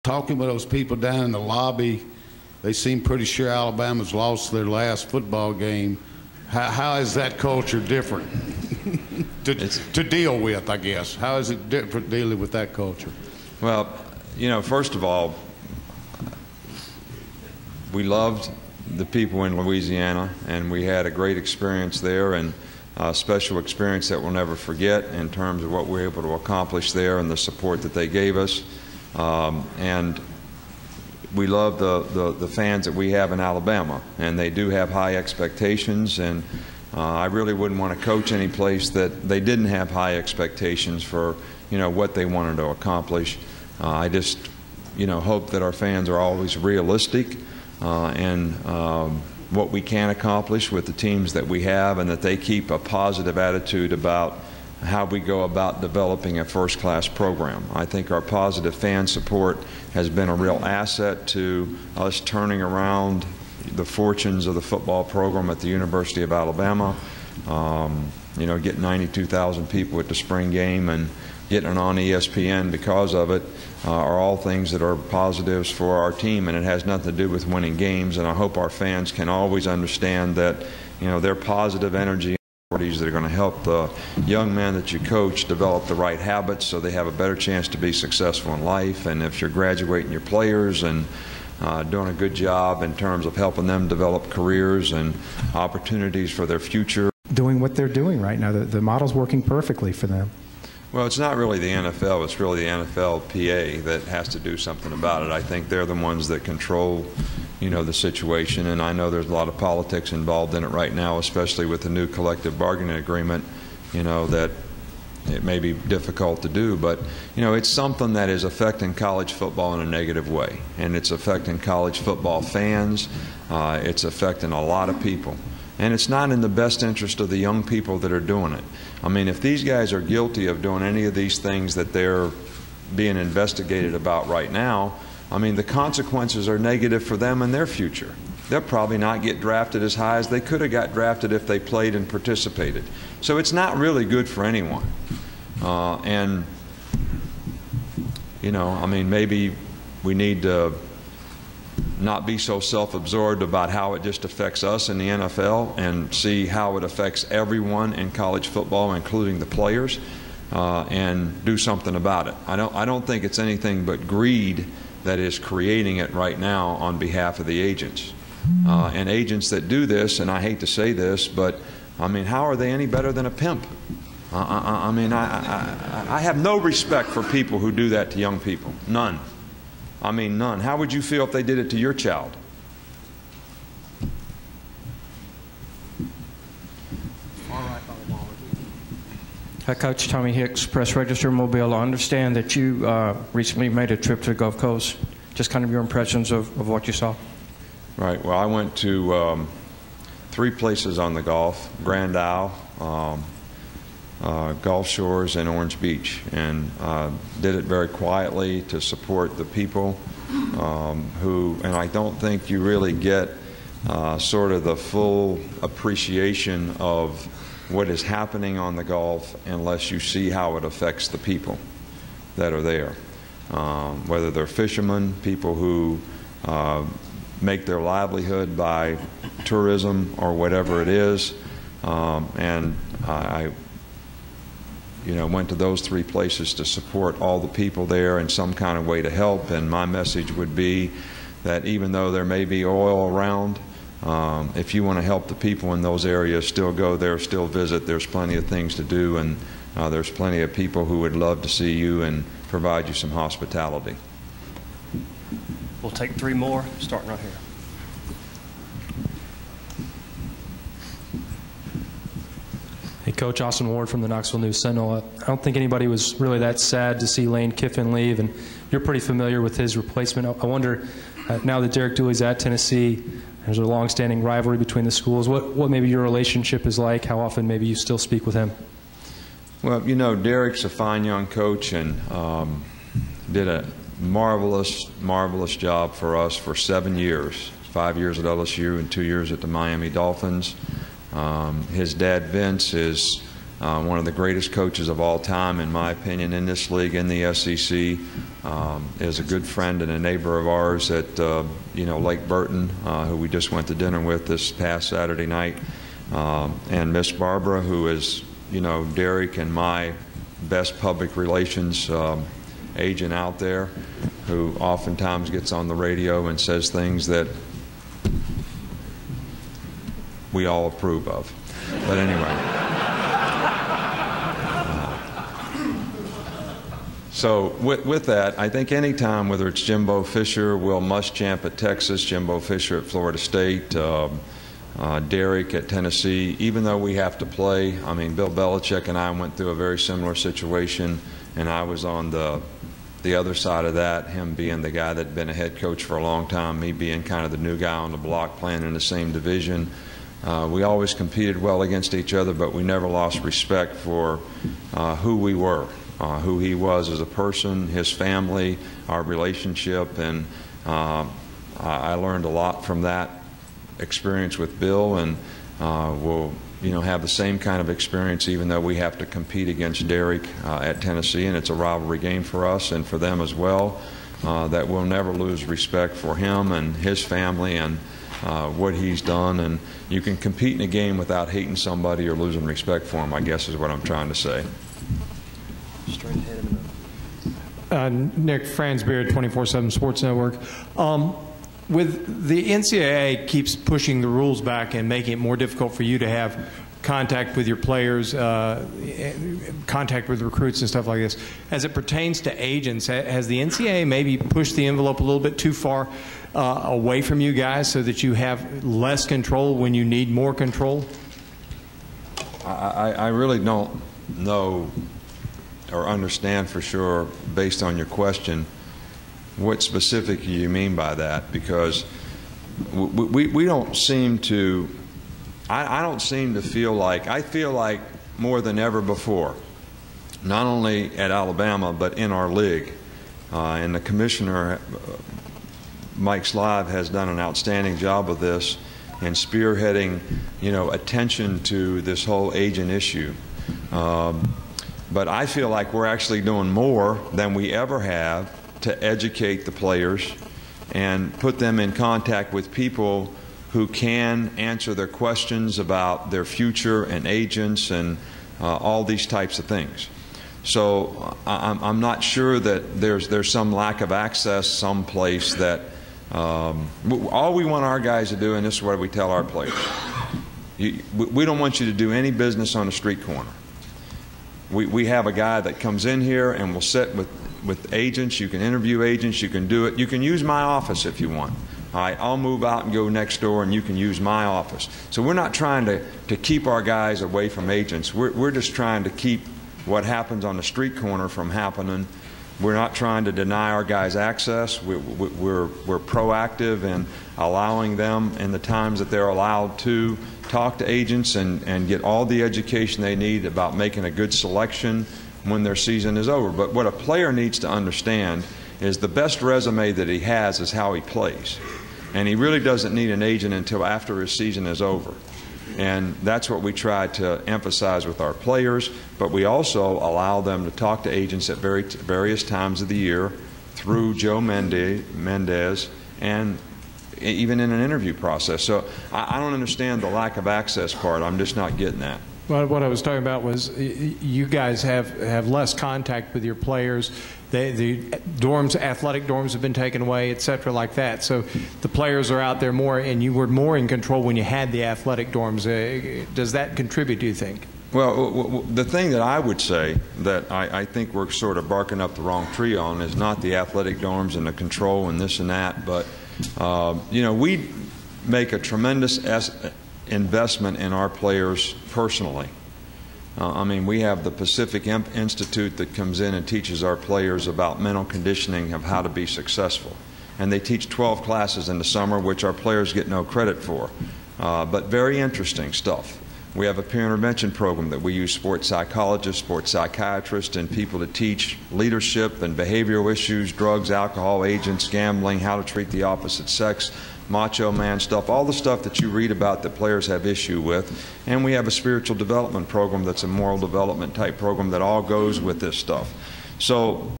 Talking with those people down in the lobby, they seem pretty sure Alabama's lost their last football game. How is that culture different to deal with, I guess? How is it different dealing with that culture? Well, you know, first of all, we loved the people in Louisiana, and we had a great experience there, and a special experience that we'll never forget in terms of what we were able to accomplish there and the support that they gave us. And we love the fans that we have in Alabama, and they do have high expectations, and I really wouldn't want to coach any place that they didn't have high expectations for, you know, what they wanted to accomplish. I just, you know, hope that our fans are always realistic and what we can accomplish with the teams that we have, and that they keep a positive attitude about how we go about developing a first-class program. I think our positive fan support has been a real asset to us turning around the fortunes of the football program at the University of Alabama. You know, getting 92,000 people at the spring game and getting it on ESPN because of it are all things that are positives for our team, and it has nothing to do with winning games. And I hope our fans can always understand that, you know, their positive energy that are going to help the young men that you coach develop the right habits so they have a better chance to be successful in life. And if you're graduating your players and doing a good job in terms of helping them develop careers and opportunities for their future. Doing what they're doing right now, the model's working perfectly for them. Well, it's not really the NFL, it's really the NFLPA that has to do something about it. I think they're the ones that control, you know, the situation, and I know there's a lot of politics involved in it right now, especially with the new collective bargaining agreement, you know, that it may be difficult to do, but, you know, it's something that is affecting college football in a negative way, and it's affecting college football fans, it's affecting a lot of people. And it's not in the best interest of the young people that are doing it. I mean, if these guys are guilty of doing any of these things that they're being investigated about right now, I mean, the consequences are negative for them and their future. They'll probably not get drafted as high as they could have got drafted if they played and participated. So it's not really good for anyone. And, you know, I mean, maybe we need to not be so self-absorbed about how it just affects us in the NFL and see how it affects everyone in college football, including the players, and do something about it. I don't think it's anything but greed that is creating it right now on behalf of the agents. And agents that do this, and I hate to say this, but I mean, how are they any better than a pimp? I mean, I have no respect for people who do that to young people. None. I mean, none. How would you feel if they did it to your child? Coach Tommy Hicks, Press Register, Mobile. I understand that you recently made a trip to the Gulf Coast. Just kind of your impressions of what you saw. Right. Well, I went to 3 places on the Gulf: Grand Isle, Gulf Shores, and Orange Beach, and did it very quietly to support the people and I don't think you really get sort of the full appreciation of what is happening on the Gulf unless you see how it affects the people that are there, whether they're fishermen, people who make their livelihood by tourism or whatever it is, and I went to those 3 places to support all the people there in some kind of way to help. And my message would be that even though there may be oil around, if you want to help the people in those areas, still go there, still visit. There's plenty of things to do, and there's plenty of people who would love to see you and provide you some hospitality. We'll take 3 more, starting right here. Hey, Coach, Austin Ward from the Knoxville News-Sentinel. I don't think anybody was really that sad to see Lane Kiffin leave, and you're pretty familiar with his replacement. I wonder, now that Derek Dooley's at Tennessee, there's a long-standing rivalry between the schools. What maybe your relationship is like? How often maybe you still speak with him? Well, you know, Derek's a fine young coach and did a marvelous job for us for 7 years. 5 years at LSU and 2 years at the Miami Dolphins. His dad, Vince, is one of the greatest coaches of all time, in my opinion, in this league, in the SEC. is a good friend and a neighbor of ours at Lake Burton, who we just went to dinner with this past Saturday night, and Miss Barbara, who is Derek and my best public relations agent out there, who oftentimes gets on the radio and says things that we all approve of. But anyway. So with that, I think any time, whether it's Jimbo Fisher, Will Muschamp at Texas, Jimbo Fisher at Florida State, Derek at Tennessee, even though we have to play, I mean, Bill Belichick and I went through a very similar situation, and I was on the other side of that, him being the guy that had been a head coach for a long time, me being kind of the new guy on the block playing in the same division. We always competed well against each other, but we never lost respect for who we were. Who he was as a person, his family, our relationship, and I learned a lot from that experience with Bill, and we'll have the same kind of experience even though we have to compete against Derek at Tennessee, and it's a rivalry game for us and for them as well, that we'll never lose respect for him and his family and what he's done. And you can compete in a game without hating somebody or losing respect for him, I guess is what I'm trying to say. Straight ahead in the middle. Nick Fransbeard, 24/7 Sports Network. With the NCAA keeps pushing the rules back and making it more difficult for you to have contact with your players, contact with recruits and stuff like this. As it pertains to agents, has the NCAA maybe pushed the envelope a little bit too far away from you guys so that you have less control when you need more control? I really don't know or understand for sure, based on your question, what specifically you mean by that, because we don't seem to, I don't seem to feel like, I feel like more than ever before, not only at Alabama but in our league, and the commissioner, Mike Slive, has done an outstanding job of this and spearheading, attention to this whole agent issue. But I feel like we're actually doing more than we ever have to educate the players and put them in contact with people who can answer their questions about their future and agents and all these types of things. So I'm not sure that there's some lack of access someplace that all we want our guys to do, and this is what we tell our players, we don't want you to do any business on a street corner. We have a guy that comes in here and will sit with agents. You can interview agents. You can do it. You can use my office if you want. All right, I'll move out and go next door, and you can use my office. So we're not trying to keep our guys away from agents. We're just trying to keep what happens on the street corner from happening. We're not trying to deny our guys access. We're proactive in allowing them in the times that they're allowed to talk to agents and get all the education they need about making a good selection when their season is over. But what a player needs to understand is the best resume that he has is how he plays. And he really doesn't need an agent until after his season is over. And that's what we try to emphasize with our players, but we also allow them to talk to agents at various times of the year through Joe Mendez and even in an interview process. So I don't understand the lack of access part. I'm just not getting that. Well, what I was talking about was you guys have less contact with your players. The dorms, athletic dorms have been taken away, et cetera, like that. So the players are out there more, and you were more in control when you had the athletic dorms. Does that contribute, do you think? Well, the thing that I would say that I think we're sort of barking up the wrong tree on is not the athletic dorms and the control and this and that, but we make a tremendous investment in our players personally. I mean, we have the Pacific Institute that comes in and teaches our players about mental conditioning of how to be successful. And they teach 12 classes in the summer, which our players get no credit for. But very interesting stuff. We have a peer intervention program that we use sports psychologists, sports psychiatrists, and people to teach leadership and behavioral issues, drugs, alcohol, agents, gambling, how to treat the opposite sex, macho man stuff, all the stuff that you read about that players have issue with. And we have a spiritual development program that's a moral development type program that all goes with this stuff. So